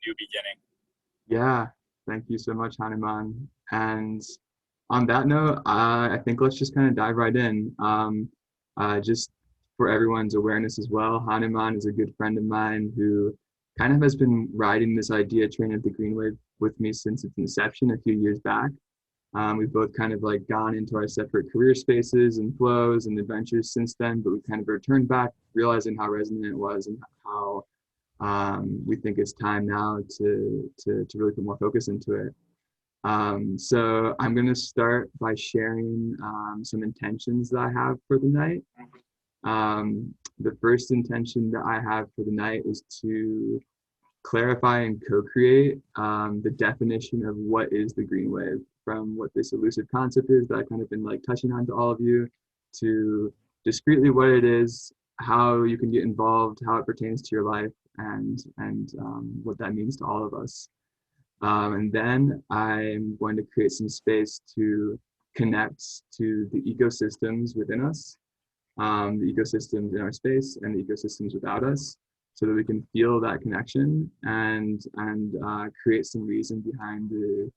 new beginning. Yeah, thank you so much, Hanuman. And on that note, I think let's just kind of dive right in. Just for everyone's awareness as well, Hanuman is a good friend of mine who kind of has been riding this idea train of the Green Wave with me since its inception a few years back. We've both kind of like gone into our separate career spaces and flows and adventures since then, but we kind of returned back, realizing how resonant it was and how we think it's time now to really put more focus into it. So I'm going to start by sharing some intentions that I have for the night. The first intention that I have for the night is to clarify and co-create the definition of what is the green wave, from what this elusive concept is that I've kind of been like touching on to all of you, to discreetly what it is, how you can get involved, how it pertains to your life, and what that means to all of us. And then I'm going to create some space to connect to the ecosystems within us, the ecosystems in our space and the ecosystems without us, so that we can feel that connection and create some reason behind the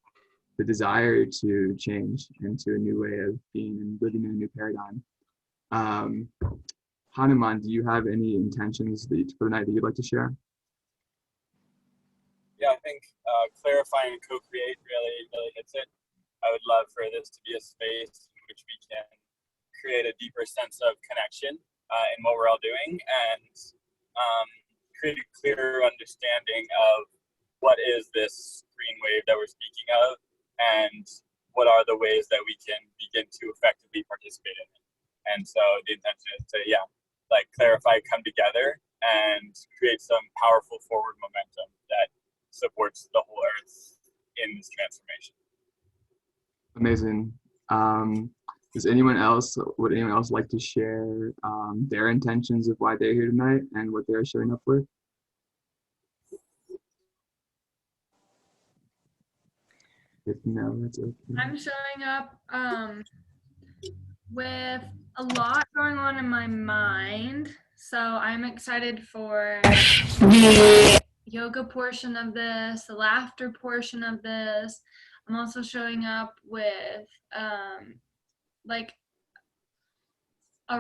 desire to change into a new way of being and living in a new paradigm. Hanuman, do you have any intentions for the night that you'd like to share? Yeah, I think clarifying and co-create really hits it. I would love for this to be a space in which we can create a deeper sense of connection in what we're all doing, and create a clearer understanding of what is this green wave that we're speaking of, and what are the ways that we can begin to effectively participate in it. And so the intention is to, clarify, come together, and create some powerful forward momentum that supports the whole Earth in this transformation. Amazing. Would anyone else like to share their intentions of why they're here tonight and what they're showing up with? If no, that's okay. I'm showing up with a lot going on in my mind. So I'm excited for the yoga portion of this, the laughter portion of this. I'm also showing up with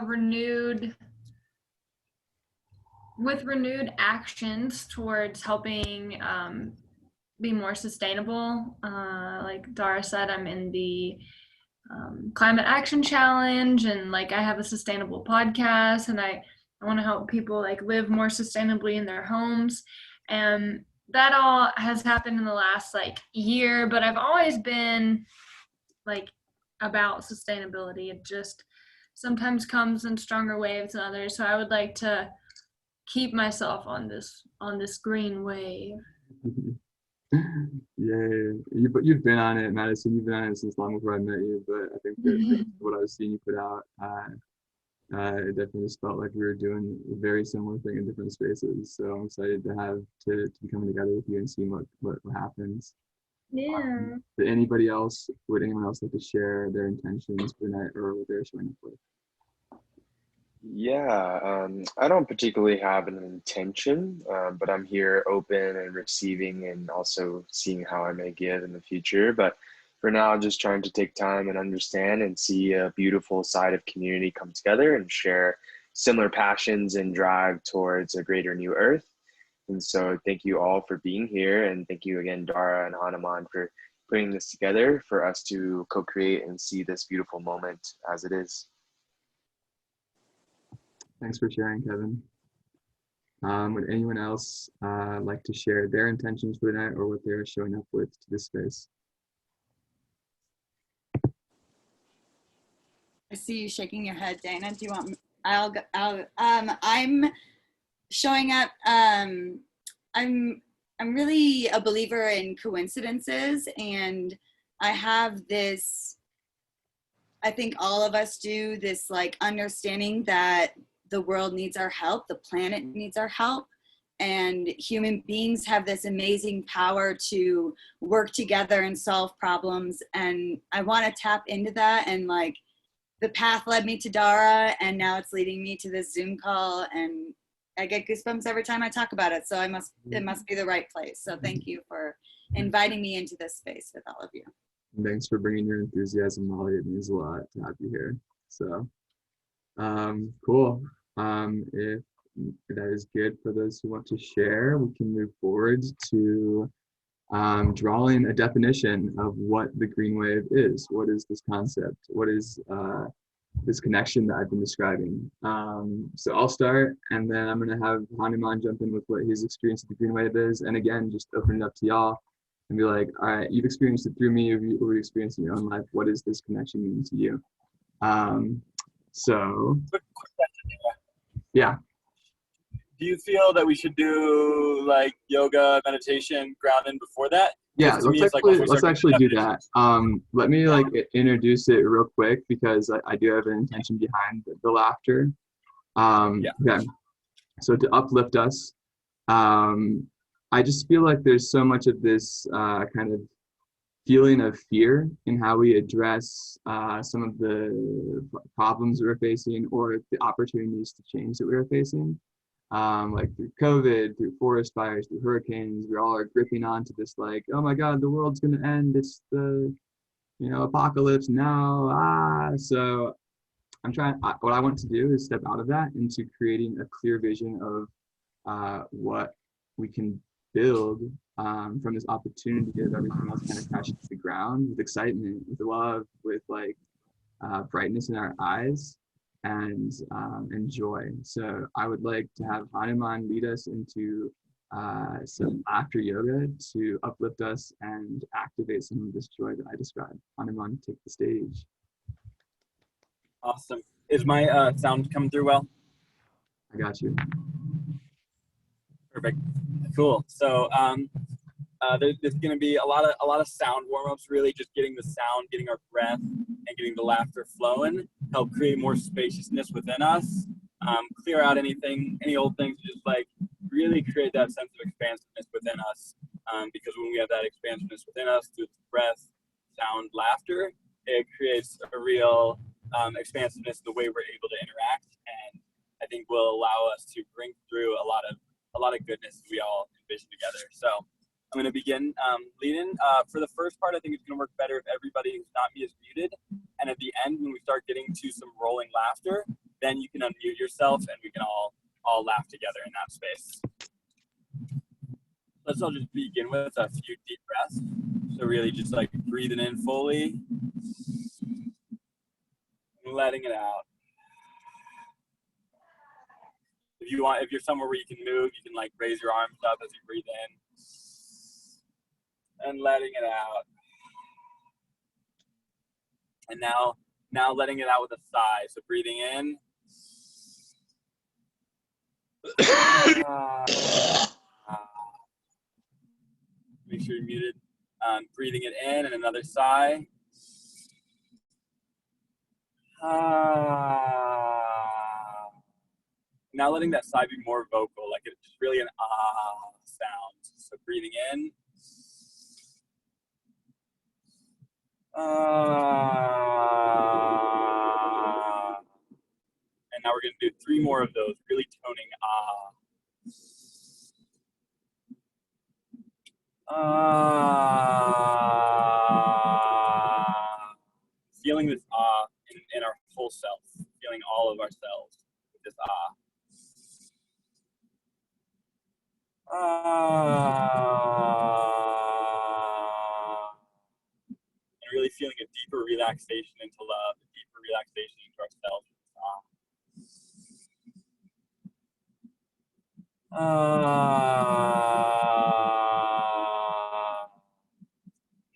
renewed actions towards helping be more sustainable. Like Dara said, I'm in the Climate Action Challenge, and I have a sustainable podcast, and I want to help people live more sustainably in their homes. And that all has happened in the last year, but I've always been about sustainability. It just sometimes comes in stronger waves than others. So I would like to keep myself on this green wave. Yeah, but you've been on it, Madison. You've been on it since long before I met you. But I think that what I was seeing you put out, it definitely just felt like we were doing a very similar thing in different spaces. So I'm excited to be coming together with you and seeing what happens. Yeah. Would anyone else like to share their intentions for the night or what they're showing up with? Yeah, I don't particularly have an intention, but I'm here open and receiving and also seeing how I may give in the future. But for now, just trying to take time and understand and see a beautiful side of community come together and share similar passions and drive towards a greater new earth. And so thank you all for being here. And thank you again, Dara and Hanuman, for putting this together for us to co-create and see this beautiful moment as it is. Thanks for sharing, Kevin. Would anyone else like to share their intentions for the night or what they're showing up with to this space? I see you shaking your head, Dana. Do you want me? I'm showing up. I'm really a believer in coincidences, and I have this, I think all of us do, this understanding that the world needs our help, the planet needs our help, and human beings have this amazing power to work together and solve problems. And I want to tap into that, and the path led me to Dara, and now it's leading me to this Zoom call, and I get goosebumps every time I talk about it. So it must be the right place. So thank you for inviting me into this space with all of you. Thanks for bringing your enthusiasm, Molly. It means a lot to have you here. So, cool. If that is good for those who want to share, we can move forward to drawing a definition of what the green wave is. What is this concept? What is this connection that I've been describing? So I'll start, and then I'm going to have Hanuman jump in with what his experience of the green wave is. And again, just open it up to y'all and be like, all right, you've experienced it through me, you've experienced it in your own life. What does this connection mean to you? So, Quick question. yeah. Do you feel that we should do like yoga, meditation, grounding before that? Yeah, let's actually do that. Let me like introduce it real quick because I do have an intention behind the laughter. Okay. So to uplift us, I just feel like there's so much of this kind of feeling of fear in how we address some of the problems we're facing or the opportunities to change that we're facing. Like through COVID, through forest fires, through hurricanes, we all are gripping onto this like, oh my God, the world's gonna end. It's the, apocalypse now. So what I want to do is step out of that into creating a clear vision of what we can build from this opportunity of everything else kind of crashing to the ground with excitement, with love, with like brightness in our eyes and joy. So I would like to have Hanuman lead us into some laughter yoga to uplift us and activate some of this joy that I described. Hanuman, take the stage. Awesome. Is my sound coming through well? I got you. Perfect. Cool. So there's going to be a lot of sound warm-ups, really just getting the sound, getting our breath, and getting the laughter flowing, help create more spaciousness within us, clear out any old things, just like really create that sense of expansiveness within us. Because when we have that expansiveness within us through breath, sound, laughter, it creates a real expansiveness in the way we're able to interact, and I think will allow us to bring through a lot of goodness we all envision together. So I'm going to begin leading. For the first part, I think it's going to work better if everybody who's not me is muted. And at the end, when we start getting to some rolling laughter, then you can unmute yourself and we can all laugh together in that space. Let's all just begin with a few deep breaths. So really just like breathing in fully and letting it out. If you're somewhere where you can move, you can like raise your arms up as you breathe in and letting it out. And now letting it out with a sigh. So breathing in. Make sure you're muted. Breathing it in and another sigh. Now letting that sigh be more vocal, like it's just really an ah sound. So breathing in. And now we're going to do 3 more of those, really toning feeling this in our whole self, feeling all of ourselves with this and really feeling a deeper relaxation into love, a deeper relaxation into ourselves.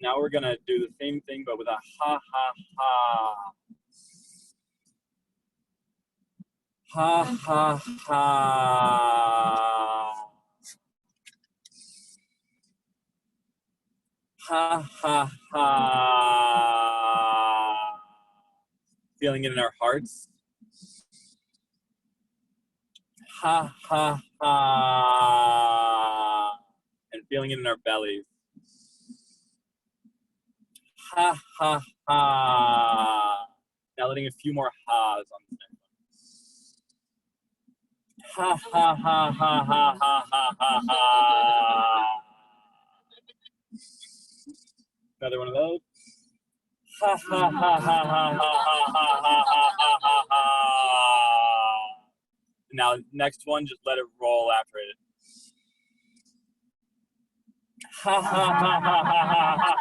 Now we're gonna do the same thing, but with a ha ha ha. Ha ha ha. Ha ha ha. Feeling it in our hearts. Ha ha ha. And feeling it in our bellies. Ha ha ha. Now letting a few more ha's on the next Ha ha ha ha ha ha ha ha ha. Another one of those. Ha ha ha ha ha ha ha ha ha ha ha ha. Now, next one, just let it roll after it. Ha ha ha ha ha ha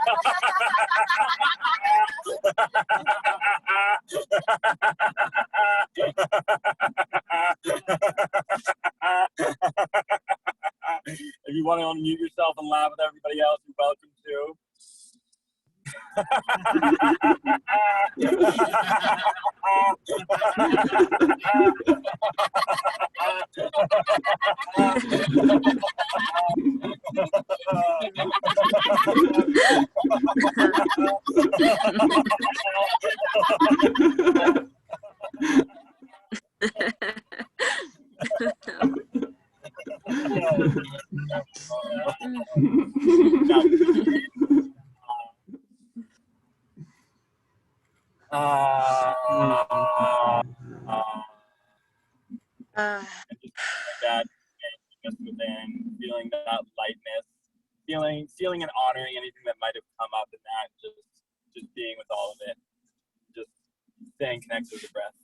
If you want to unmute yourself and laugh with everybody else, you're welcome to. That just within, feeling that lightness, feeling and honoring anything that might have come up in that, just being with all of it, just staying connected with the breath.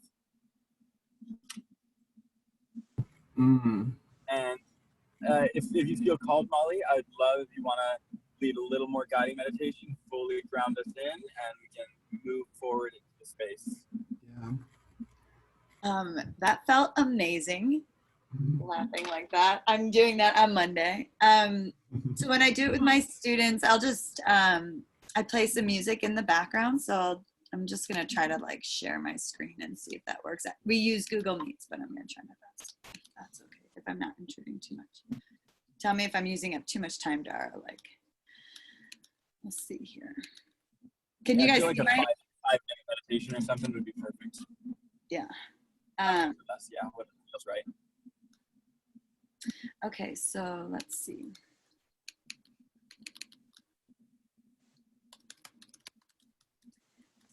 And if you feel called, Molly, I'd love if you want to lead a little more guiding meditation, fully ground us in, and we can move forward into the space. Yeah. That felt amazing. Laughing like that. I'm doing that on Monday. So when I do it with my students, I'll just I play some music in the background. So I'm just gonna try to like share my screen and see if that works. We use Google Meets, but I'm gonna try my best. If that's okay. If I'm not intruding too much. Tell me if I'm using up too much time, Dara. Like, let's see here. Can you guys like see a my? 5-minute meditation or something would be perfect. Yeah. Yeah, what feels right. Okay, so let's see.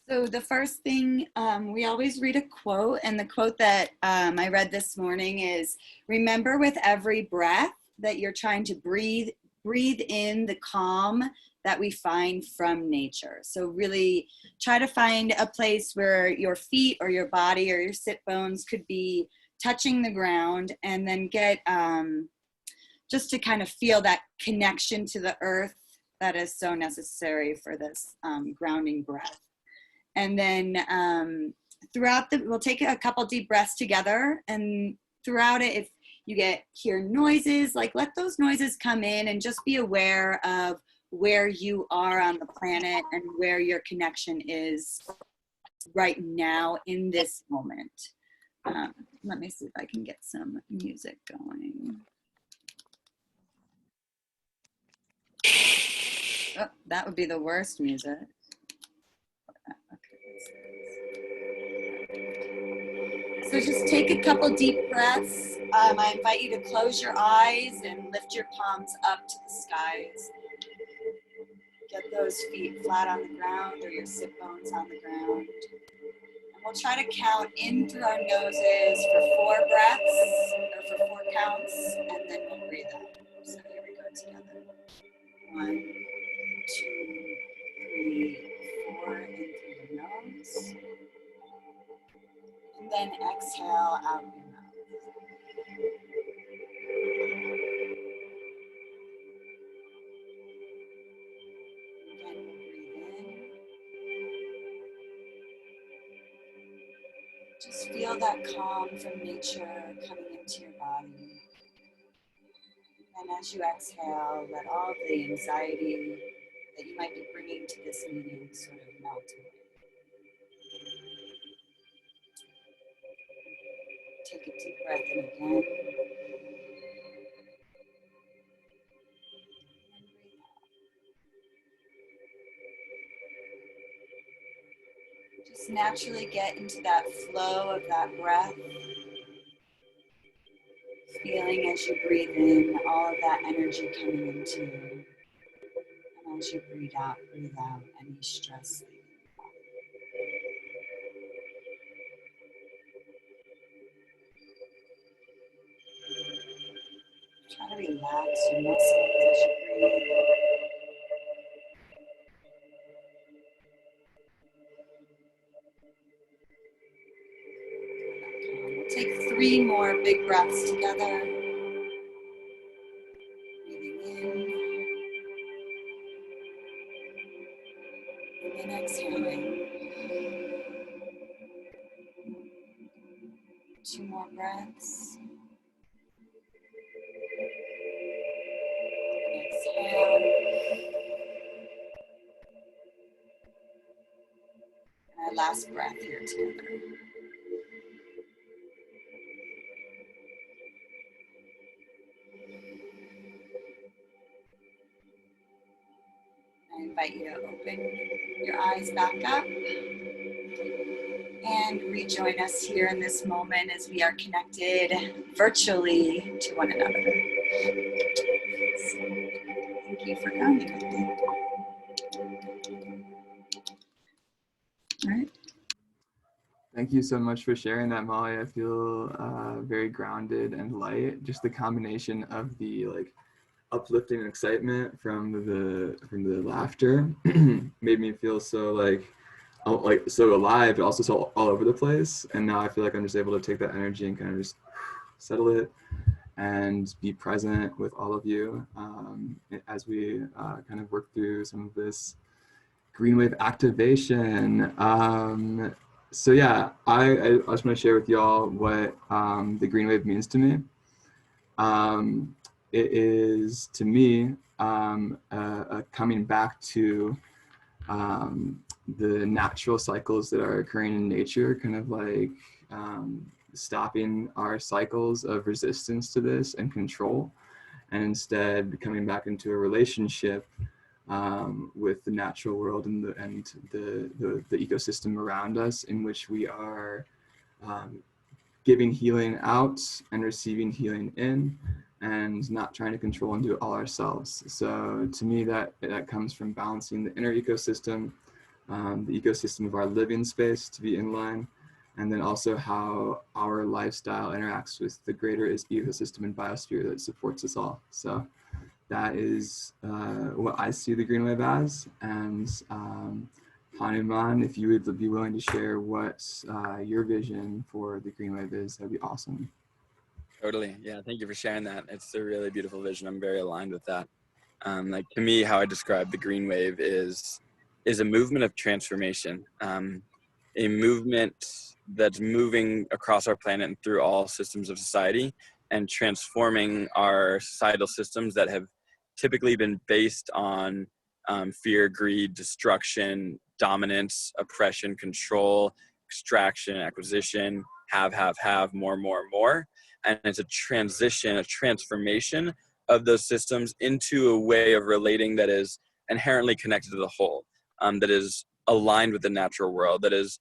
So the first thing, we always read a quote, and the quote that I read this morning is, remember with every breath that you're trying to breathe in the calm that we find from nature. So really try to find a place where your feet or your body or your sit bones could be touching the ground, and then get just to kind of feel that connection to the earth that is so necessary for this grounding breath. And then we'll take a couple deep breaths together, and throughout it, if you hear noises, like let those noises come in and just be aware of where you are on the planet and where your connection is right now in this moment. Let me see if I can get some music going. Oh, that would be the worst music. So just take a couple deep breaths. I invite you to close your eyes and lift your palms up to the skies. Get those feet flat on the ground or your sit bones on the ground. And we'll try to count in through our noses for 4 breaths, or for 4 counts, and then we'll breathe out. So here we go together. 1, 2, 3, 4, in through your nose. And then exhale out your mouth. Again, breathe in. Just feel that calm from nature coming into your body. And as you exhale, let all of the anxiety that you might be bringing to this meeting sort of melt away. Take a deep breath in again. Just naturally get into that flow of that breath. Feeling as you breathe in all of that energy coming into you. And as you breathe out any stress. Try to relax your muscles as you breathe. We'll take 3 more big breaths together. Breathing in and then exhaling. 2 more breaths. Exhale. And our last breath here together. I invite you to open your eyes back up and rejoin us here in this moment as we are connected virtually to one another. So, thank you for coming. All right. Thank you so much for sharing that, Molly. I feel very grounded and light. Just the combination of the like uplifting excitement from the laughter made me feel so like so alive, but also so all over the place. And now I feel like I'm just able to take that energy and kind of just settle it and be present with all of you as we kind of work through some of this green wave activation. So yeah, I just want to share with y'all what the green wave means to me. It is to me coming back to the natural cycles that are occurring in nature, kind of like stopping our cycles of resistance to this and control, and instead coming back into a relationship with the natural world and the ecosystem around us, in which we are giving healing out and receiving healing in, and not trying to control and do it all ourselves. So to me, that comes from balancing the inner ecosystem, the ecosystem of our living space to be in line, and then also how our lifestyle interacts with the greater ecosystem and biosphere that supports us all. So that is what I see the green wave as. And Hanuman, if you would be willing to share what your vision for the green wave is, that'd be awesome. Totally. Yeah. Thank you for sharing that. It's a really beautiful vision. I'm very aligned with that. Like to me, how I describe the green wave is a movement of transformation, a movement that's moving across our planet and through all systems of society and transforming our societal systems that have typically been based on fear, greed, destruction, dominance, oppression, control, extraction, acquisition, have, more. And it's a transition, a transformation of those systems into a way of relating that is inherently connected to the whole, that is aligned with the natural world, that is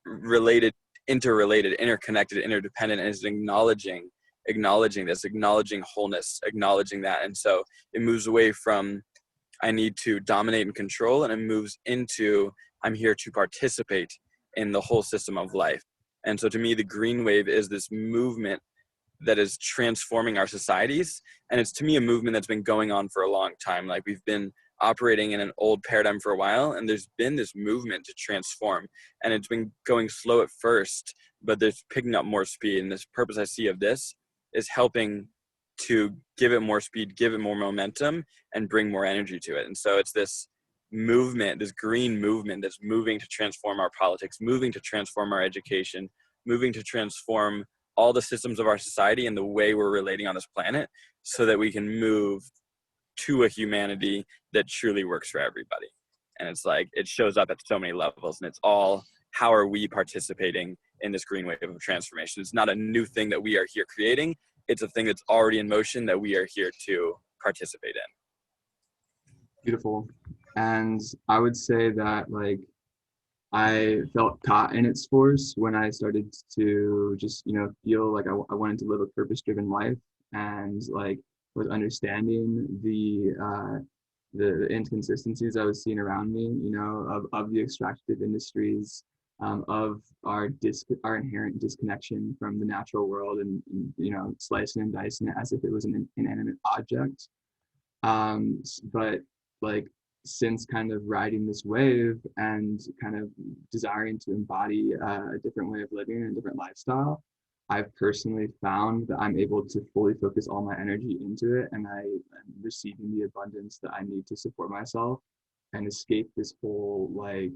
related, interrelated, interconnected, interdependent, and is acknowledging this, acknowledging wholeness, acknowledging that. And so it moves away from I need to dominate and control, and it moves into I'm here to participate in the whole system of life. And so to me, the green wave is this movement that is transforming our societies. And it's to me a movement that's been going on for a long time. Like we've been operating in an old paradigm for a while, and there's been this movement to transform. And it's been going slow at first, but there's picking up more speed. And this purpose I see of this is helping to give it more speed, give it more momentum, and bring more energy to it. And so it's this movement, this green movement that's moving to transform our politics, moving to transform our education, moving to transform all the systems of our society and the way we're relating on this planet, so that we can move to a humanity that truly works for everybody. And it's like, it shows up at so many levels, and it's all, how are we participating in this green wave of transformation? It's not a new thing that we are here creating. It's a thing that's already in motion that we are here to participate in. Beautiful. And I would say that like I felt caught in its force when I started to just, feel like I wanted to live a purpose-driven life, and like was understanding the inconsistencies I was seeing around me, of the extractive industries, of our inherent disconnection from the natural world, and you know, slicing and dicing it as if it was an inanimate object. But like, since kind of riding this wave and kind of desiring to embody a different way of living and a different lifestyle, I've personally found that I'm able to fully focus all my energy into it, and I am receiving the abundance that I need to support myself and escape this whole like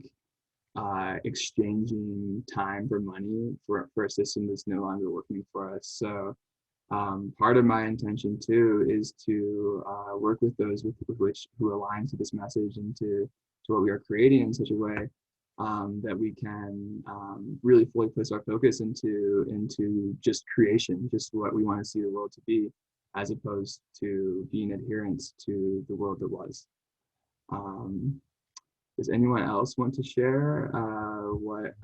exchanging time for money for a system that's no longer working for us. So part of my intention too is to work with those who align to this message and to what we are creating in such a way that we can really fully place our focus into just creation, just what we want to see the world to be, as opposed to being adherents to the world that was. Does anyone else want to share what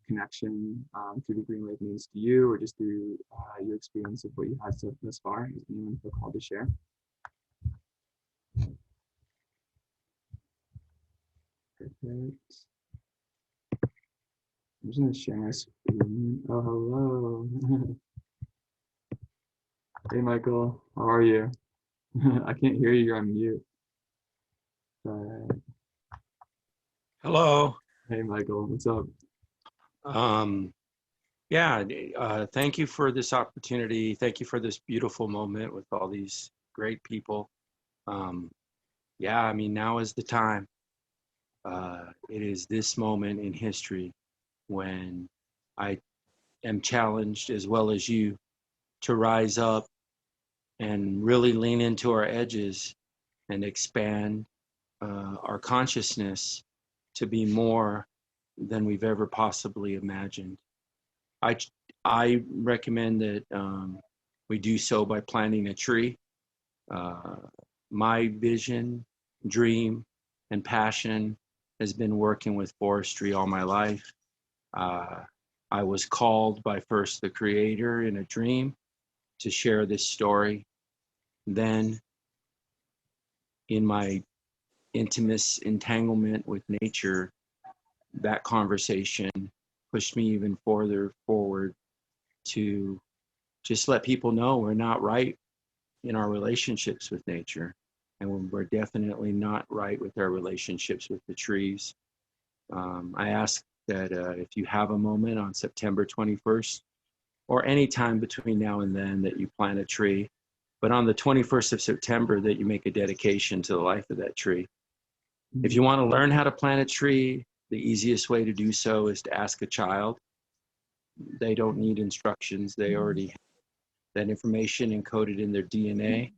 connection through the green wave means to you, or just through your experience of what you had thus far? Does anyone feel called to share? Perfect. I'm just going to share my screen. Oh, hello. Hey, Michael. How are you? I can't hear you. You're on mute. Hello. Hey, Michael. What's up? Thank you for this opportunity. Thank you for this beautiful moment with all these great people. I mean, now is the time. It is this moment in history when I am challenged, as well as you, to rise up and really lean into our edges and expand our consciousness to be more than we've ever possibly imagined. I recommend that we do so by planting a tree. My vision, dream, and passion has been working with forestry all my life. I was called by first the Creator in a dream to share this story. Then, in my intimate entanglement with nature, that conversation pushed me even further forward to just let people know we're not right in our relationships with nature, and we're definitely not right with our relationships with the trees. I ask that if you have a moment on September 21st, or any time between now and then, that you plant a tree, but on the 21st of September that you make a dedication to the life of that tree. If you want to learn how to plant a tree, the easiest way to do so is to ask a child. They don't need instructions. They already have that information encoded in their DNA,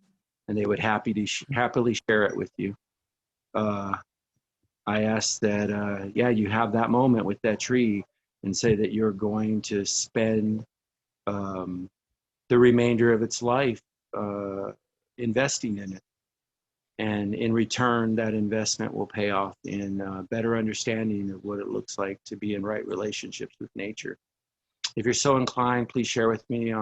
and they would happily share it with you. I ask that, you have that moment with that tree and say that you're going to spend the remainder of its life investing in it. And in return, that investment will pay off in better understanding of what it looks like to be in right relationships with nature. If you're so inclined, please share with me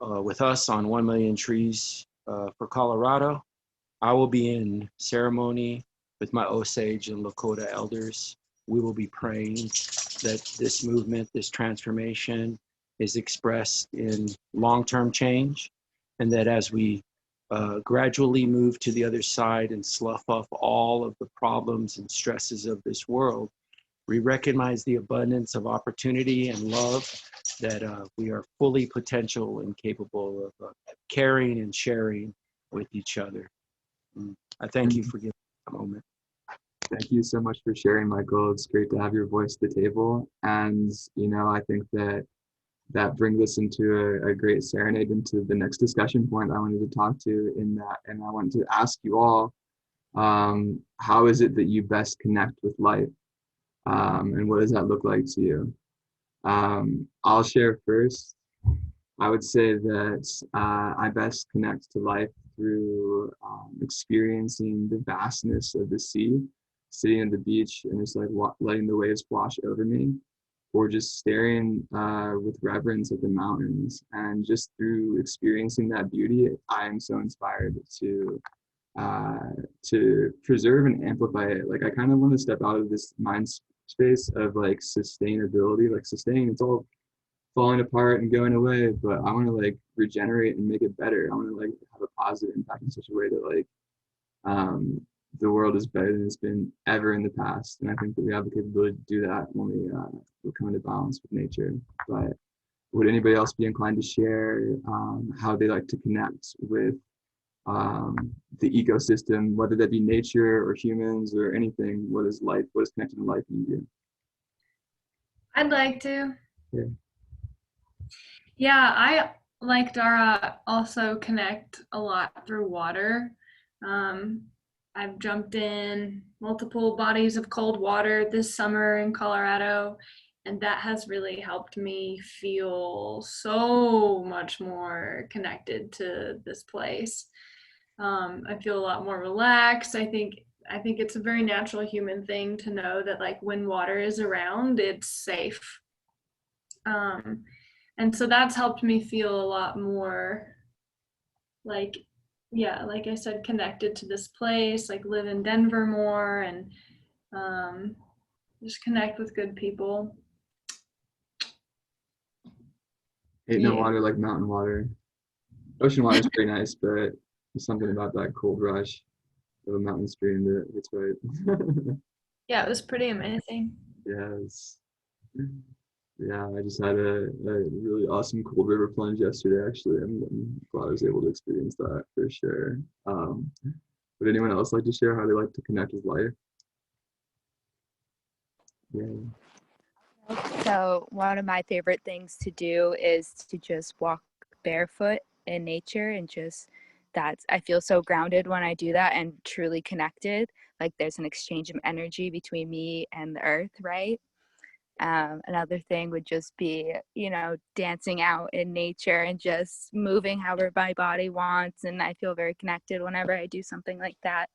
with us on 1 Million Trees for Colorado. I will be in ceremony with my Osage and Lakota elders. We will be praying that this movement, this transformation, is expressed in long-term change, and that as we gradually move to the other side and slough off all of the problems and stresses of this world, we recognize the abundance of opportunity and love that we are fully potential and capable of caring and sharing with each other. I thank you for giving me a moment. Thank you so much for sharing, Michael. It's great to have your voice at the table. And, you know, I think that brings us into a great serenade into the next discussion point I wanted to talk to in that. And I want to ask you all, how is it that you best connect with life? And what does that look like to you? I'll share first. I would say that I best connect to life through experiencing the vastness of the sea, sitting on the beach and just like letting the waves wash over me, or just staring with reverence at the mountains. And just through experiencing that beauty, I am so inspired to preserve and amplify it. Like, I kind of want to step out of this space of like sustainability, like sustaining. It's all falling apart and going away, but I want to like regenerate and make it better. I want to like have a positive impact in such a way that like the world is better than it's been ever in the past. And I think that we have the capability to do that when we come into balance with nature. But would anybody else be inclined to share how they like to connect with the ecosystem, whether that be nature or humans or anything? What is life? What is connected to life in you? I'd like to. Yeah. Yeah, I, like Dara, also connect a lot through water. I've jumped in multiple bodies of cold water this summer in Colorado, and that has really helped me feel so much more connected to this place. I feel a lot more relaxed. I think it's a very natural human thing to know that like when water is around, it's safe. And so that's helped me feel a lot more like, yeah, like I said, connected to this place, like live in Denver more, and just connect with good people. Ain't no Yeah. water like mountain water. Ocean water is pretty nice, but there's something about that cold rush of a mountain stream that it's right. Yeah, it was pretty amazing. Yes. Yeah, I just had a really awesome cold river plunge yesterday, actually. I'm glad I was able to experience that for sure. Would anyone else like to share how they like to connect with life? Yeah. So one of my favorite things to do is to just walk barefoot in nature, and just I feel so grounded when I do that and truly connected. Like there's an exchange of energy between me and the earth, right? Another thing would just be, dancing out in nature and just moving however my body wants. And I feel very connected whenever I do something like that.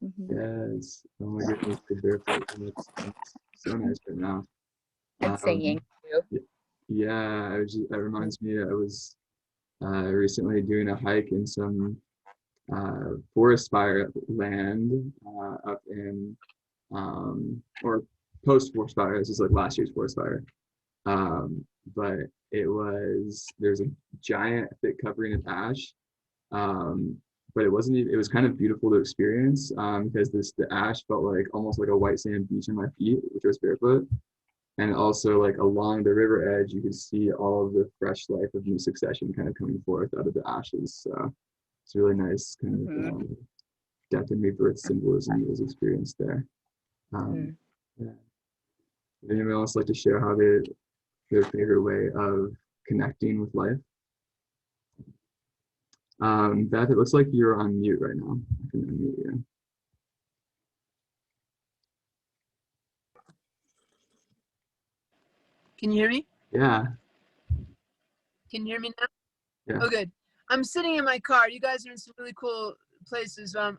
Mm-hmm. Yes. Oh my goodness, the barefoot. That's so nice right now. And singing too. Yeah, that reminds me, I was recently doing a hike in some forest fire land up in or post forest fire. This is like last year's forest fire, but there's a giant thick covering of ash, but it wasn't even, it was kind of beautiful to experience because the ash felt like almost like a white sand beach on my feet, which was barefoot. And also like along the river edge, you could see all of the fresh life of new succession kind of coming forth out of the ashes. So it's really nice kind of death and rebirth symbolism that was experienced there. Yeah. Would anyone else like to share how their favorite way of connecting with life? Beth, it looks like you're on mute right now. I can unmute you. Can you hear me? Yeah. Can you hear me now? Yeah. Oh, good. I'm sitting in my car. You guys are in some really cool places. I'm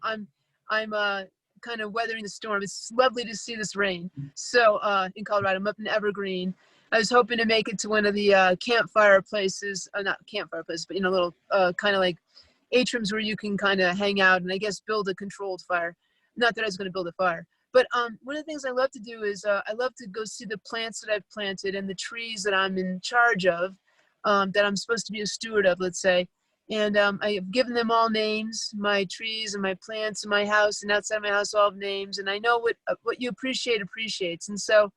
kind of weathering the storm. It's lovely to see this rain. So in Colorado, I'm up in Evergreen. I was hoping to make it to one of the campfire places, not campfire places, but little kind of like atriums where you can kind of hang out and I guess build a controlled fire. Not that I was going to build a fire. But one of the things I love to do is I love to go see the plants that I've planted and the trees that I'm in charge of, that I'm supposed to be a steward of, let's say. And I have given them all names, my trees and my plants in my house and outside my house, all have names. And I know what you appreciate appreciates. And so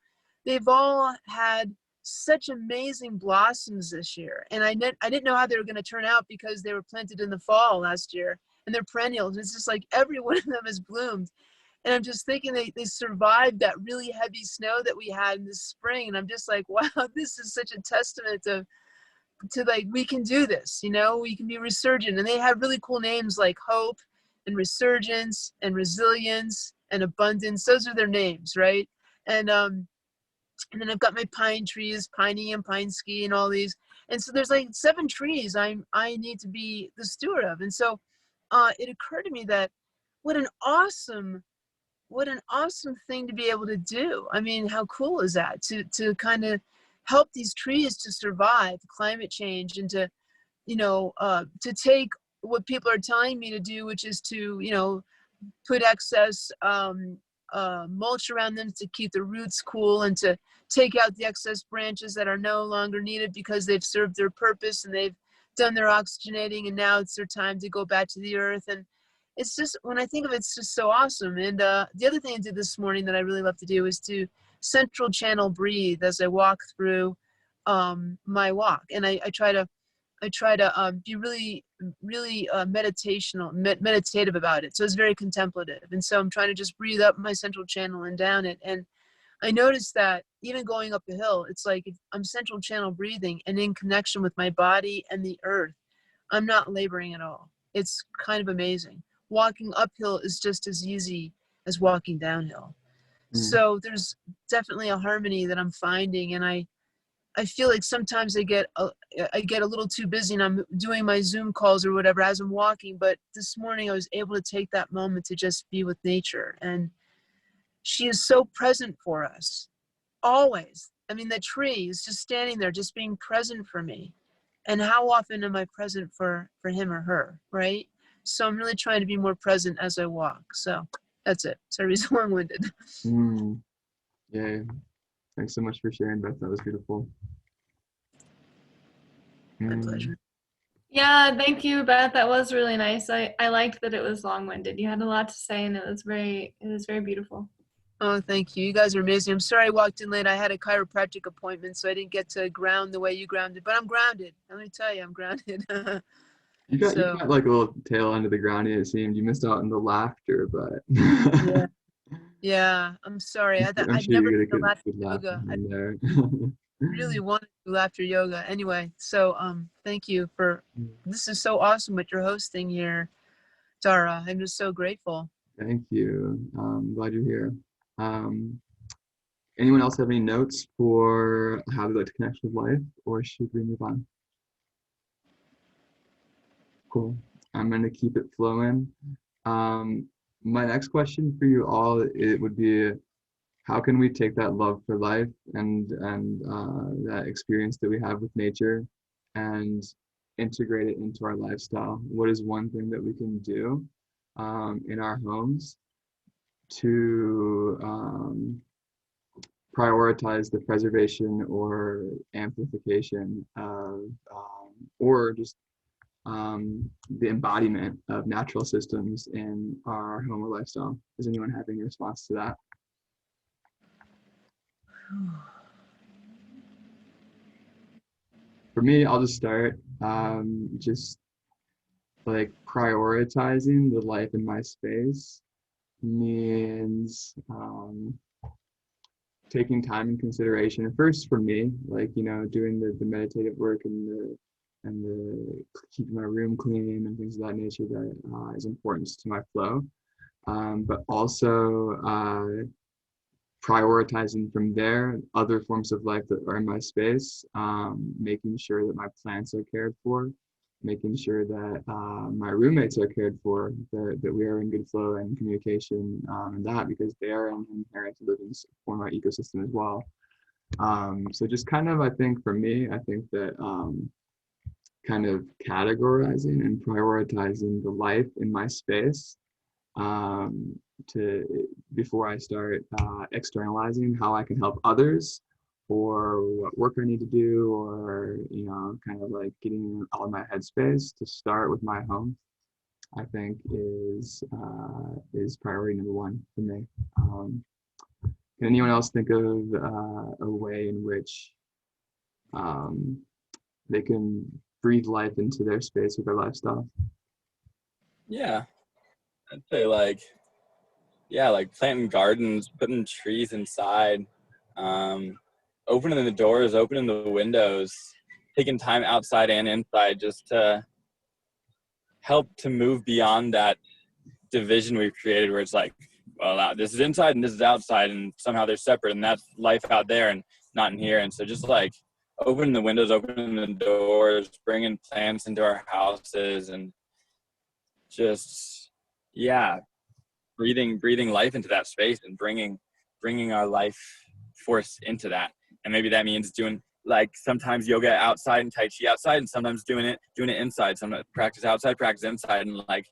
they've all had such amazing blossoms this year. And I didn't know how they were going to turn out because they were planted in the fall last year. And they're perennials. It's just like every one of them has bloomed. And I'm just thinking they survived that really heavy snow that we had in the spring. And I'm just like, wow, this is such a testament to like, we can do this, we can be resurgent. And they have really cool names like Hope and Resurgence and Resilience and Abundance. Those are their names, right? And then I've got my pine trees, Piney and Pineski and all these. And so there's like 7 trees I need to be the steward of. And so it occurred to me that what an awesome thing to be able to do. I mean, how cool is that to kind of help these trees to survive climate change and to take what people are telling me to do, which is to put excess mulch around them to keep the roots cool and to take out the excess branches that are no longer needed because they've served their purpose and they've done their oxygenating, and now it's their time to go back to the earth. And it's just, when I think of it, it's just so awesome. And the other thing I did this morning that I really love to do is to central channel breathe as I walk through my walk. And I try to be really meditative about it. So it's very contemplative. And so I'm trying to just breathe up my central channel and down it. And I noticed that even going up a hill, it's like I'm central channel breathing and in connection with my body and the earth. I'm not laboring at all. It's kind of amazing. Walking uphill is just as easy as walking downhill. So there's definitely a harmony that I'm finding. And I feel like sometimes I get a little too busy and I'm doing my Zoom calls or whatever as I'm walking. But this morning I was able to take that moment to just be with nature. And she is so present for us, always. I mean, the tree is just standing there, just being present for me. And how often am I present for him or her, right? So I'm really trying to be more present as I walk. So that's it. Sorry, it's long-winded. Yeah. Thanks so much for sharing, Beth. That was beautiful. My pleasure. Yeah, thank you, Beth. That was really nice. I liked that it was long-winded. You had a lot to say, and it was very beautiful. Oh, thank you. You guys are amazing. I'm sorry I walked in late. I had a chiropractic appointment, so I didn't get to ground the way you grounded. But I'm grounded. Let me tell you, I'm grounded. You got like a little tail under the ground, it seemed. You missed out on the laughter, but yeah. I'm sorry. I've sure never you done get a laughter good laugh yoga. I in there. really wanted to do laughter yoga. Anyway, so thank you for this is so awesome what you're hosting here, Dara. I'm just so grateful. Thank you. Glad you're here. Anyone else have any notes for how they like to connect with life, or should we move on? Cool. I'm going to keep it flowing. My next question for you all, it would be, how can we take that love for life and that experience that we have with nature and integrate it into our lifestyle? What is one thing that we can do in our homes to prioritize the preservation or amplification of, or just the embodiment of natural systems in our home or lifestyle? Does anyone have any response to that? For me, I'll just start. Just like prioritizing the life in my space means taking time in consideration. And first for me, like, you know, doing the meditative work and the keeping my room clean and things of that nature that is important to my flow. But also prioritizing from there other forms of life that are in my space, making sure that my plants are cared for, making sure that my roommates are cared for, that we are in good flow and communication, and that, because they are an inherent living form of our ecosystem as well. So just kind of, I think for me, I think that kind of categorizing and prioritizing the life in my space before I start externalizing how I can help others, or what work I need to do, or, you know, kind of like getting all in my headspace to start with my home, I think is priority number one for me. Can anyone else think of a way in which they can breathe life into their space with their lifestyle? Yeah, I'd say like planting gardens, putting trees inside, opening the doors, opening the windows, taking time outside and inside just to help to move beyond that division we've created where it's like, well, this is inside and this is outside, and somehow they're separate, and that's life out there and not in here. And so just like opening the windows, opening the doors, bringing plants into our houses, and just, yeah, breathing life into that space and bringing our life force into that. And maybe that means doing like sometimes yoga outside and Tai Chi outside, and sometimes doing it inside. Sometimes practice outside, practice inside, and like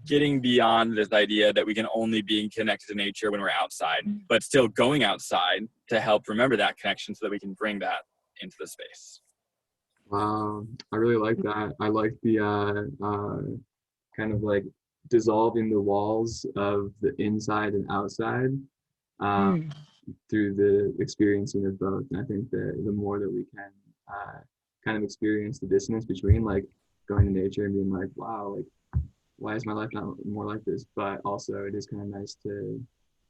getting beyond this idea that we can only be connected to nature when we're outside, but still going outside to help remember that connection so that we can bring that into the space. Wow, I really like that. I like the kind of like dissolving the walls of the inside and outside through the experiencing of both. And I think that the more that we can kind of experience the dissonance between like going to nature and being like, wow, like why is my life not more like this? But also it is kind of nice to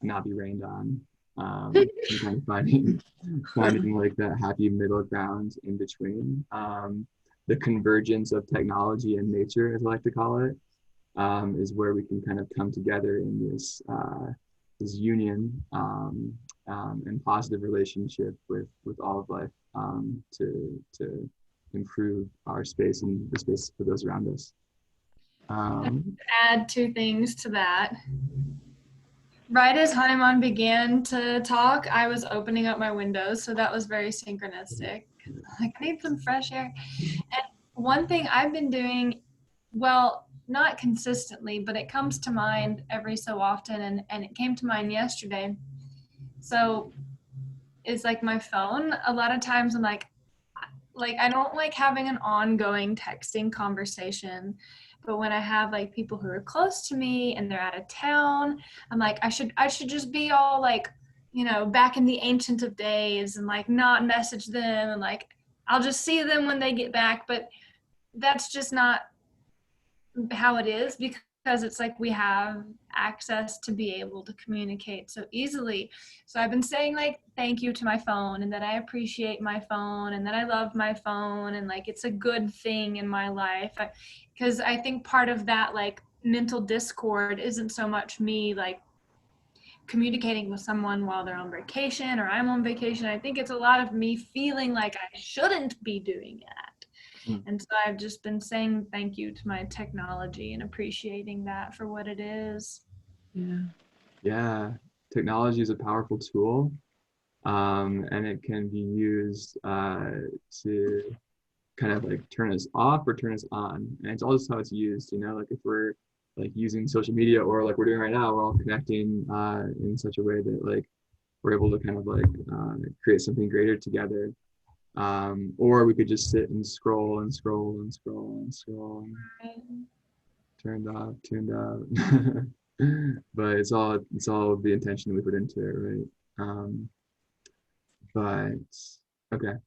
not be rained on. And kind of finding like that happy middle ground in between. The convergence of technology and nature, as I like to call it, is where we can kind of come together in this this union and positive relationship with all of life to improve our space and the space for those around us. Add two things to that. Right as Hanuman began to talk, I was opening up my windows, so that was very synchronistic. Like, I need some fresh air. And one thing I've been doing, well, not consistently, but it comes to mind every so often, and it came to mind yesterday. So it's like my phone. A lot of times I'm like I don't like having an ongoing texting conversation. But when I have like people who are close to me and they're out of town, I'm like, I should just be all like, you know, back in the ancient of days and like not message them and like, I'll just see them when they get back. But that's just not how it is, because it's like we have access to be able to communicate so easily. So I've been saying like thank you to my phone, and that I appreciate my phone, and that I love my phone, and like it's a good thing in my life. Because I think part of that like mental discord isn't so much me like communicating with someone while they're on vacation or I'm on vacation. I think it's a lot of me feeling like I shouldn't be doing that. And so I've just been saying thank you to my technology and appreciating that for what it is. Yeah, technology is a powerful tool, and it can be used to kind of like turn us off or turn us on. And it's all just how it's used, you know, like if we're like using social media or like we're doing right now, we're all connecting in such a way that like we're able to kind of like create something greater together. Or we could just sit and scroll and scroll and scroll and scroll. Tuned up. But it's all the intention that we put into it, right? But okay.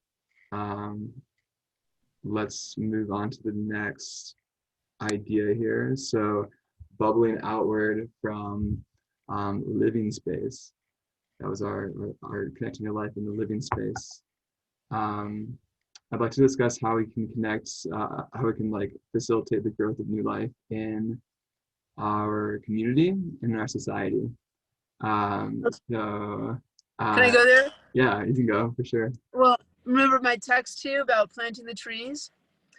Let's move on to the next idea here. So bubbling outward from living space. That was our connecting your life in the living space. I'd like to discuss how we can connect, how we can like facilitate the growth of new life in our community and in our society. So Can I go there? Yeah, you can go for sure. Well, remember my text to you about planting the trees?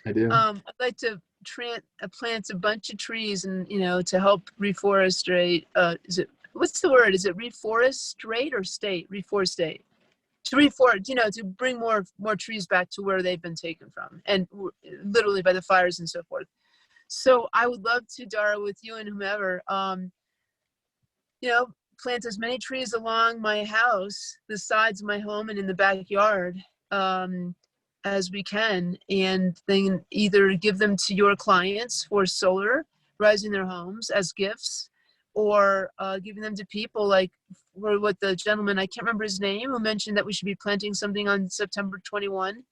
I do. I'd like to plant a bunch of trees, and you know, to help reforestate. What's the word? Is it reforestate or state? Reforestate. To bring more trees back to where they've been taken from, and literally by the fires and so forth. So I would love to, Dara, with you and whomever, plant as many trees along my house, the sides of my home, and in the backyard as we can, and then either give them to your clients for solar, rising their homes as gifts, or giving them to people like for what the gentleman, I can't remember his name, who mentioned that we should be planting something on September 21.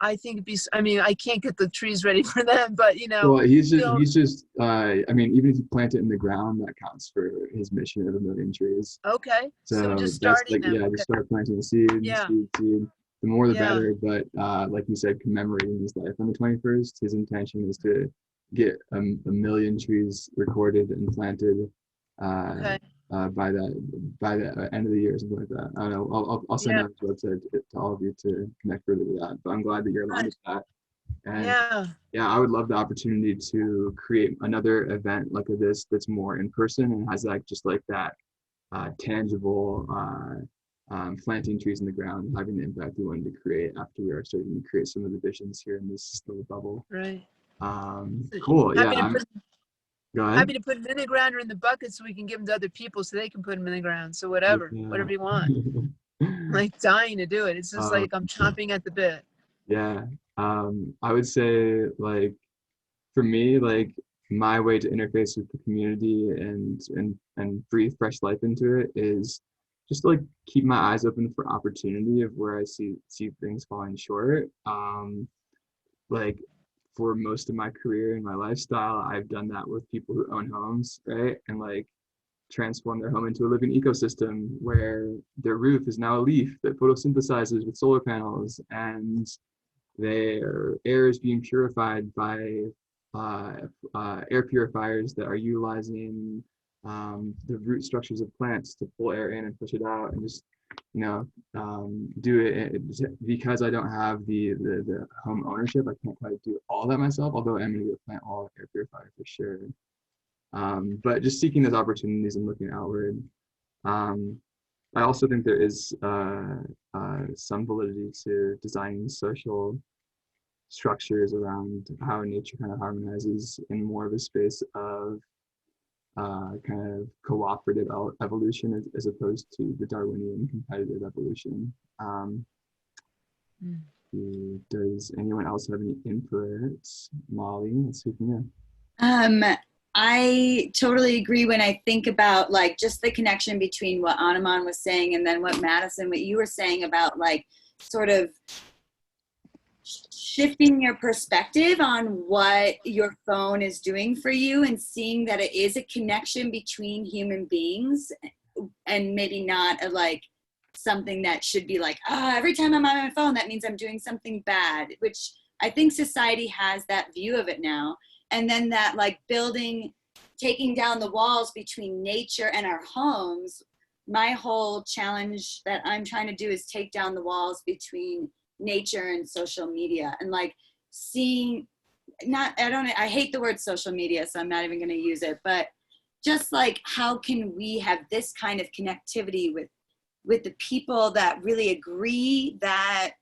I think I can't get the trees ready for them, but Well, he's just I mean, even if you plant it in the ground, that counts for his mission of 1 million trees. Okay. So just that's starting like, them. just start planting the seed, seed. The more the better, but like you said, commemorating his life on the 21st, his intention is to get a 1 million trees recorded and planted by the end of the year, something like that. I don't know. I'll send out his website to all of you to connect further with that. But I'm glad that you're aligned with that. And I would love the opportunity to create another event like this that's more in person and has like just like that tangible planting trees in the ground, having the impact we wanted to create after we are starting to create some of the visions here in this little bubble. Right. Cool. Go ahead. Happy to put them in the ground or in the bucket so we can give them to other people so they can put them in the ground. So whatever you want. I'm like dying to do it. It's just like I'm chomping at the bit. Yeah. I would say, like, for me, like, my way to interface with the community and breathe fresh life into it is just like keep my eyes open for opportunity of where I see things falling short. Like, for most of my career and my lifestyle, I've done that with people who own homes, right? And like transform their home into a living ecosystem where their roof is now a leaf that photosynthesizes with solar panels, and their air is being purified by air purifiers that are utilizing the root structures of plants to pull air in and push it out, and just do it because I don't have the home ownership. I can't quite do all that myself, although I'm gonna get a plant wall air purifier for sure. But just seeking those opportunities and looking outward. I also think there is some validity to designing social structures around how nature kind of harmonizes in more of a space of kind of cooperative evolution as opposed to the Darwinian competitive evolution. Does anyone else have any input? Molly, let's see from you. I totally agree when I think about like just the connection between what Hanuman was saying and then what Madison, what you were saying about like sort of shifting your perspective on what your phone is doing for you and seeing that it is a connection between human beings and maybe not a, like something that should be like, every time I'm on my phone, that means I'm doing something bad, which I think society has that view of it now. And then that like taking down the walls between nature and our homes. My whole challenge that I'm trying to do is take down the walls between nature and social media, and like seeing, I hate the word social media, so I'm not even going to use it, but just like, how can we have this kind of connectivity with the people that really agree that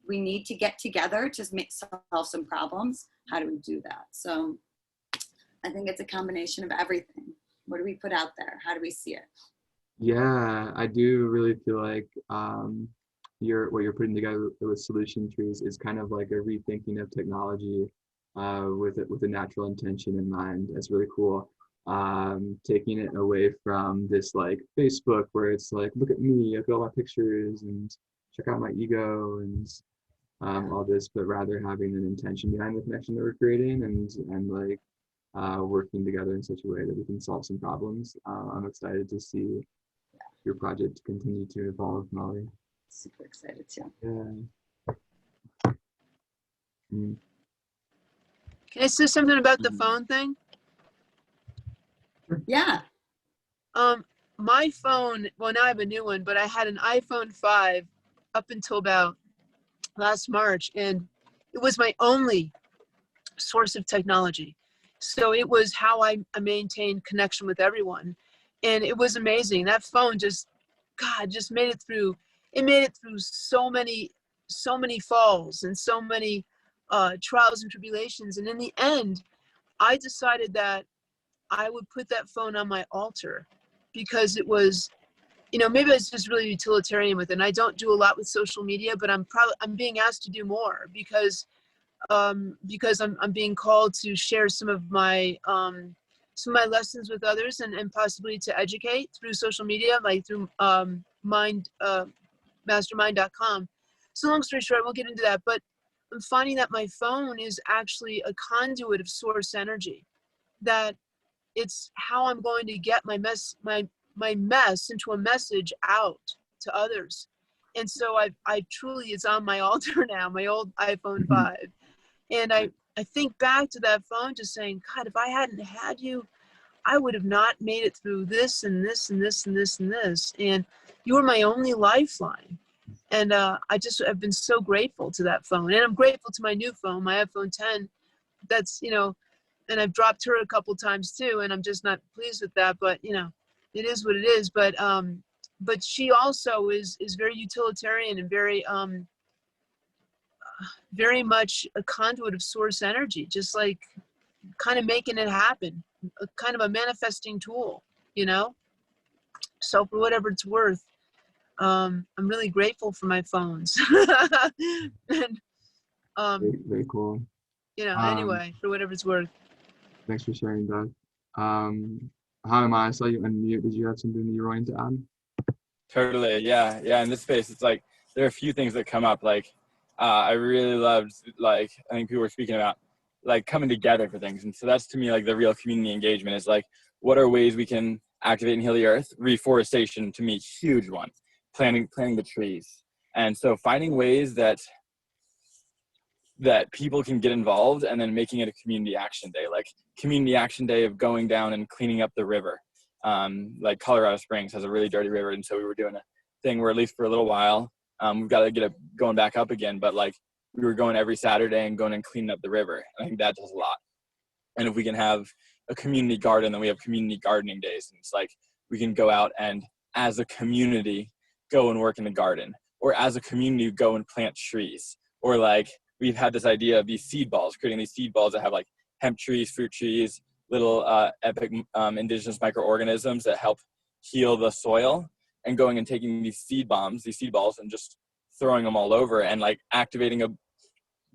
we need to get together to solve some problems? How do we do that? So I think it's a combination of everything. What do we put out there? How do we see it? Yeah, I do really feel like what you're putting together with solution trees is kind of like a rethinking of technology with a natural intention in mind. That's really cool. Taking it away from this like Facebook where it's like, look at me, look at all my pictures and check out my ego and all this, but rather having an intention behind the connection that we're creating and like working together in such a way that we can solve some problems. I'm excited to see your project continue to evolve, Molly. Super excited too. Yeah. Can I say something about the phone thing? Yeah. My phone, well, now I have a new one, but I had an iPhone 5 up until about last March, and it was my only source of technology. So it was how I maintained connection with everyone. And it was amazing. That phone just made it through. It made it through so many falls and so many trials and tribulations. And in the end, I decided that I would put that phone on my altar, because it was, maybe I was just really utilitarian with it. And I don't do a lot with social media, but I'm being asked to do more because I'm being called to share some of my lessons with others and possibly to educate through social media, like through mastermind.com. So long story short, I won't get into that, but I'm finding that my phone is actually a conduit of source energy, that it's how I'm going to get my mess into a message out to others. And so I truly, it's on my altar now, my old iPhone 5. And I think back to that phone just saying, God, if I hadn't had you, I would have not made it through this and this and this and this and this. And you were my only lifeline. And I've been so grateful to that phone. And I'm grateful to my new phone, my iPhone 10. That's, and I've dropped her a couple times too, and I'm just not pleased with that. But, it is what it is. But she also is very utilitarian and very much a conduit of source energy, just like kind of making it happen, kind of a manifesting tool, you know? So for whatever it's worth, I'm really grateful for my phones. And, Very cool. you know, Um, anyway, for whatever it's worth. Thanks for sharing that. Hanuma, I saw you unmute. Did you have something that you were wanting to add? Totally. Yeah. Yeah. In this space, it's like there are a few things that come up. Like, I really loved, like, I think people were speaking about, like, coming together for things. And so that's to me, like, the real community engagement is like, what are ways we can activate and heal the earth? Reforestation, to me, huge one. Planting the trees. And so finding ways that people can get involved, and then making it a community action day, like community action day of going down and cleaning up the river. Like Colorado Springs has a really dirty river, and so we were doing a thing where, at least for a little while, we've got to get it going back up again, but like we were going every Saturday and going and cleaning up the river. I think that does a lot. And if we can have a community garden, then we have community gardening days, and it's like we can go out and as a community go and work in the garden, or as a community go and plant trees, or like we've had this idea of these seed balls, creating these seed balls that have like hemp trees, fruit trees, little epic indigenous microorganisms that help heal the soil, and going and taking these seed balls, and just throwing them all over, and like activating a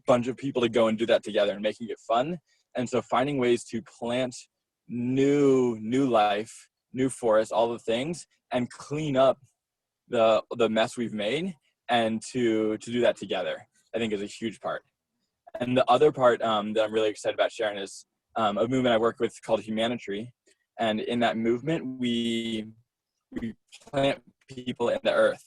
bunch of people to go and do that together and making it fun. And so finding ways to plant new life, new forests, all the things, and clean up the mess we've made, and to do that together, I think is a huge part. And the other part that I'm really excited about sharing is a movement I work with called Humanitry. And in that movement, we plant people in the earth.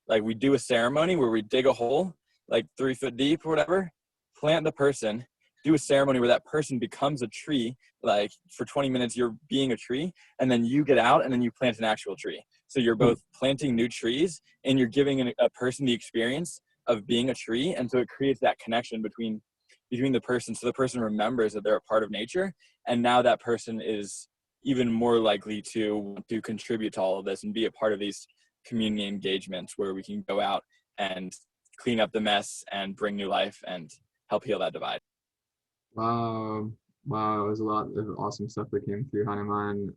Like we do a ceremony where we dig a hole, like 3 foot deep or whatever, plant the person, do a ceremony where that person becomes a tree. Like for 20 minutes, you're being a tree, and then you get out and then you plant an actual tree. So you're both planting new trees, and you're giving a person the experience of being a tree. And so it creates that connection between the person. So the person remembers that they're a part of nature. And now that person is even more likely to contribute to all of this and be a part of these community engagements where we can go out and clean up the mess and bring new life and help heal that divide. Wow, it was a lot of awesome stuff that came through, Hanuman.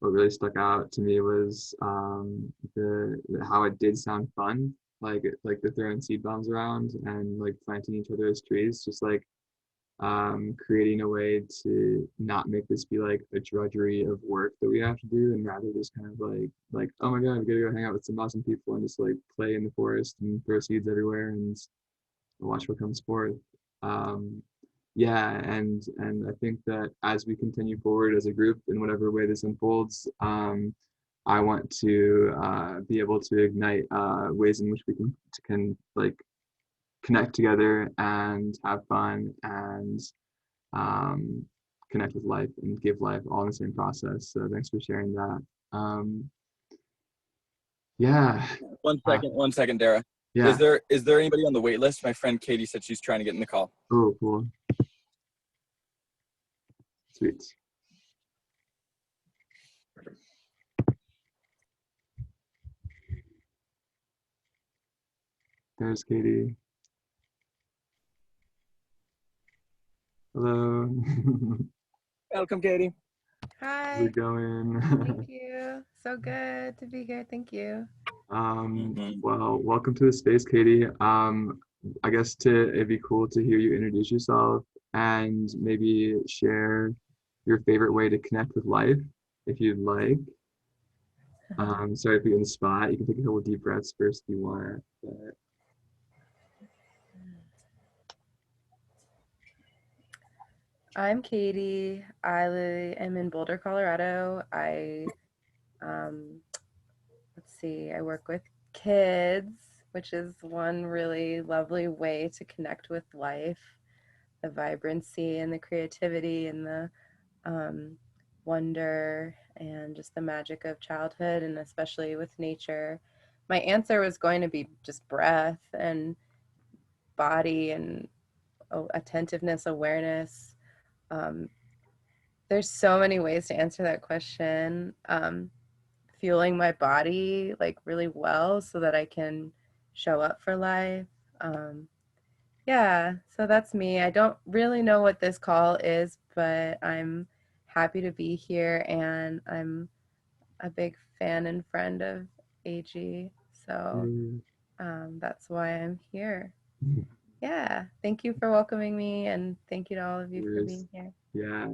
What really stuck out to me was how it did sound fun, like the throwing seed bombs around and like planting each other's trees, just like creating a way to not make this be like a drudgery of work that we have to do, and rather just kind of like oh my god, we gotta go hang out with some awesome people and just like play in the forest and throw seeds everywhere and watch what comes forth. Yeah, and I think that as we continue forward as a group in whatever way this unfolds, I want to be able to ignite ways in which we can like connect together and have fun and connect with life and give life all in the same process. So thanks for sharing that. Yeah. One second, Dara. Yeah. Is there anybody on the wait list? My friend Katie said she's trying to get in the call. Oh, cool. Sweet. There's Katie. Hello. Welcome, Katie. How's Hi, it going? thank you. So good to be here. Thank you. Well, welcome to the space, Katie. I guess it'd be cool to hear you introduce yourself and maybe share your favorite way to connect with life, if you'd like. Sorry if you're in the spot. You can take a couple deep breaths first if you want. But... I'm Katie. I am in Boulder, Colorado. Let's see, I work with kids, which is one really lovely way to connect with life, the vibrancy and the creativity and the wonder and just the magic of childhood, and especially with nature. My answer was going to be just breath and body and attentiveness, awareness. There's so many ways to answer that question. Fueling my body like really well so that I can show up for life. Yeah, so that's me. I don't really know what this call is, but I'm happy to be here, and I'm a big fan and friend of AG. So that's why I'm here. Yeah, thank you for welcoming me, and thank you to all of you for being here. Yeah.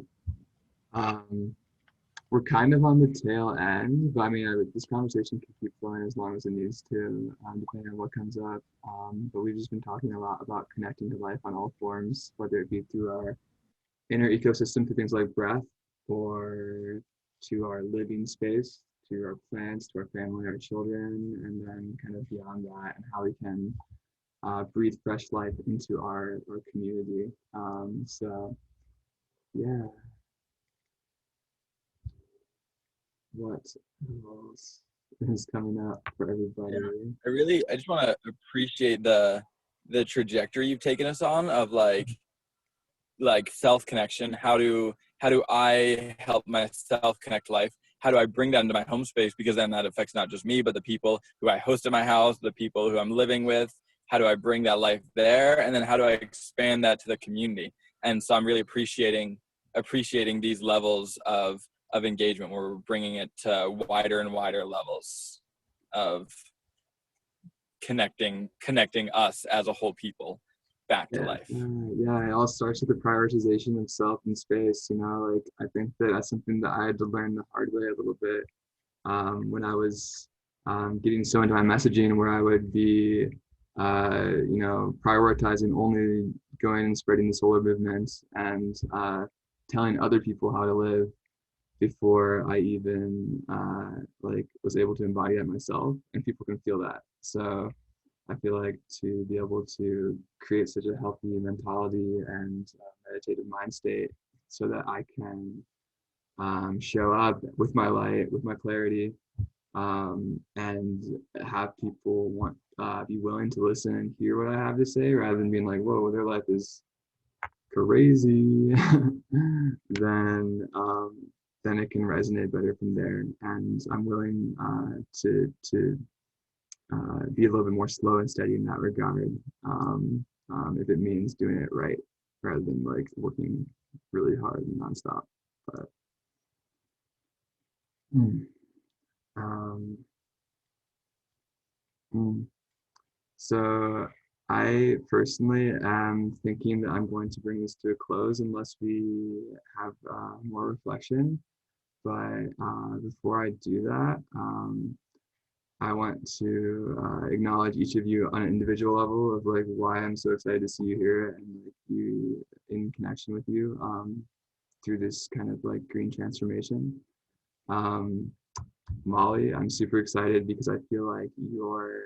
We're kind of on the tail end, but I mean, this conversation can keep flowing as long as it needs to, depending on what comes up. But we've just been talking a lot about connecting to life on all forms, whether it be through our inner ecosystem, through things like breath, or to our living space, to our plants, to our family, our children, and then kind of beyond that, and how we can breathe fresh life into our community. So, yeah. What else is coming up for everybody? Yeah. I just want to appreciate the trajectory you've taken us on of like self connection. How do I help myself connect life? How do I bring that into my home space? Because then that affects not just me, but the people who I host at my house, the people who I'm living with. How do I bring that life there? And then how do I expand that to the community? And so I'm really appreciating these levels of engagement where we're bringing it to wider and wider levels of connecting us as a whole people back to life. Yeah, it all starts with the prioritization of self and space. Like I think that's something that I had to learn the hard way a little bit when I was getting so into my messaging, where I would be prioritizing only going and spreading the solar movement and telling other people how to live before I even was able to embody that myself, and people can feel that. So I feel like to be able to create such a healthy mentality and meditative mind state so that I can show up with my light, with my clarity, and have people be willing to listen and hear what I have to say, rather than being like, whoa, their life is crazy, then it can resonate better from there. And I'm willing to be a little bit more slow and steady in that regard, if it means doing it right rather than like working really hard and nonstop. But so I personally am thinking that I'm going to bring this to a close unless we have more reflection. But before I do that, I want to acknowledge each of you on an individual level of like why I'm so excited to see you here and like you in connection with you through this kind of like green transformation. Molly, I'm super excited because I feel like your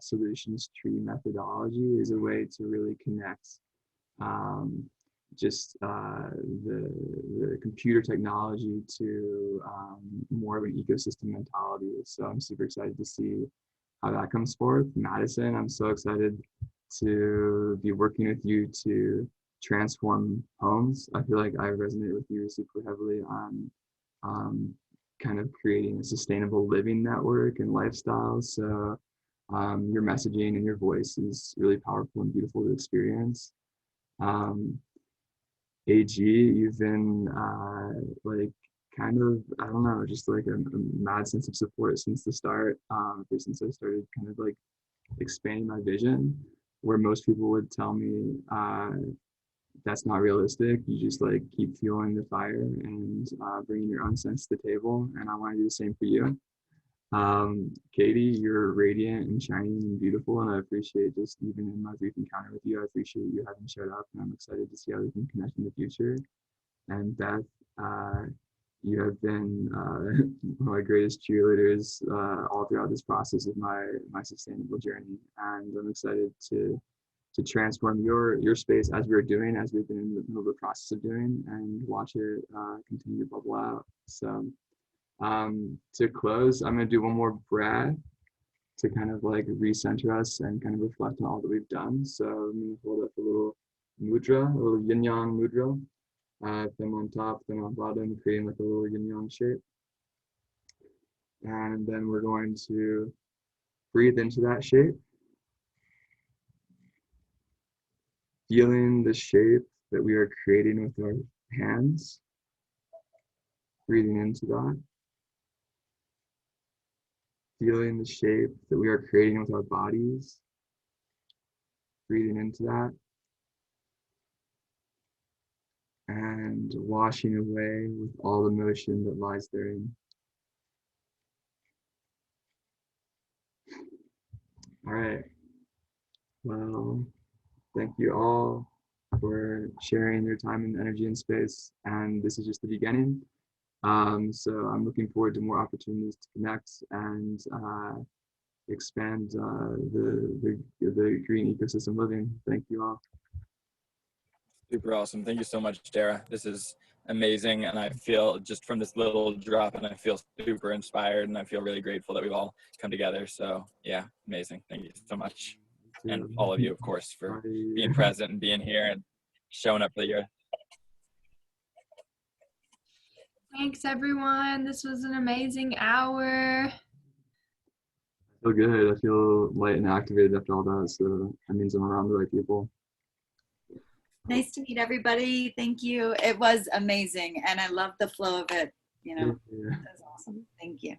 solutions tree methodology is a way to really connect the computer technology to more of an ecosystem mentality. So I'm super excited to see how that comes forth. Madison, I'm so excited to be working with you to transform homes. I feel like I resonate with you super heavily on kind of creating a sustainable living network and lifestyle. So your messaging and your voice is really powerful and beautiful to experience. AG, you've been like kind of, I don't know, just like a mad sense of support since the start, since I started kind of like expanding my vision, where most people would tell me that's not realistic. You just like keep fueling the fire and bringing your own sense to the table. And I want to do the same for you. Katie, you're radiant and shining and beautiful, and I appreciate just even in my brief encounter with you, I appreciate you having showed up, and I'm excited to see how we can connect in the future. And Beth, you have been one of my greatest cheerleaders all throughout this process of my sustainable journey, and I'm excited to transform your space as we've been in the middle of the process of doing, and watch it continue to bubble out. So to close, I'm going to do one more breath to kind of like recenter us and kind of reflect on all that we've done. So I'm going to hold up a little mudra, a little yin yang mudra. Thumb on top, thumb on bottom, creating like a little yin yang shape. And then we're going to breathe into that shape. feeling the shape that we are creating with our hands, breathing into that. Feeling the shape that we are creating with our bodies, breathing into that. And washing away with all the motion that lies therein. All right. Well, thank you all for sharing your time and energy and space. And this is just the beginning. So I'm looking forward to more opportunities to connect and expand the green ecosystem living. Thank you all. Super awesome. Thank you so much, Dara. This is amazing. And I feel just from this little drop, and I feel super inspired, and I feel really grateful that we've all come together. So yeah, amazing. Thank you so much. And all of you, of course, for being present and being here and showing up for the year. Thanks, everyone. This was an amazing hour. I feel good. I feel light and activated after all that. So that means I'm around the right people. Nice to meet everybody. Thank you. It was amazing. And I love the flow of it. You know, Yeah. that's awesome. Thank you.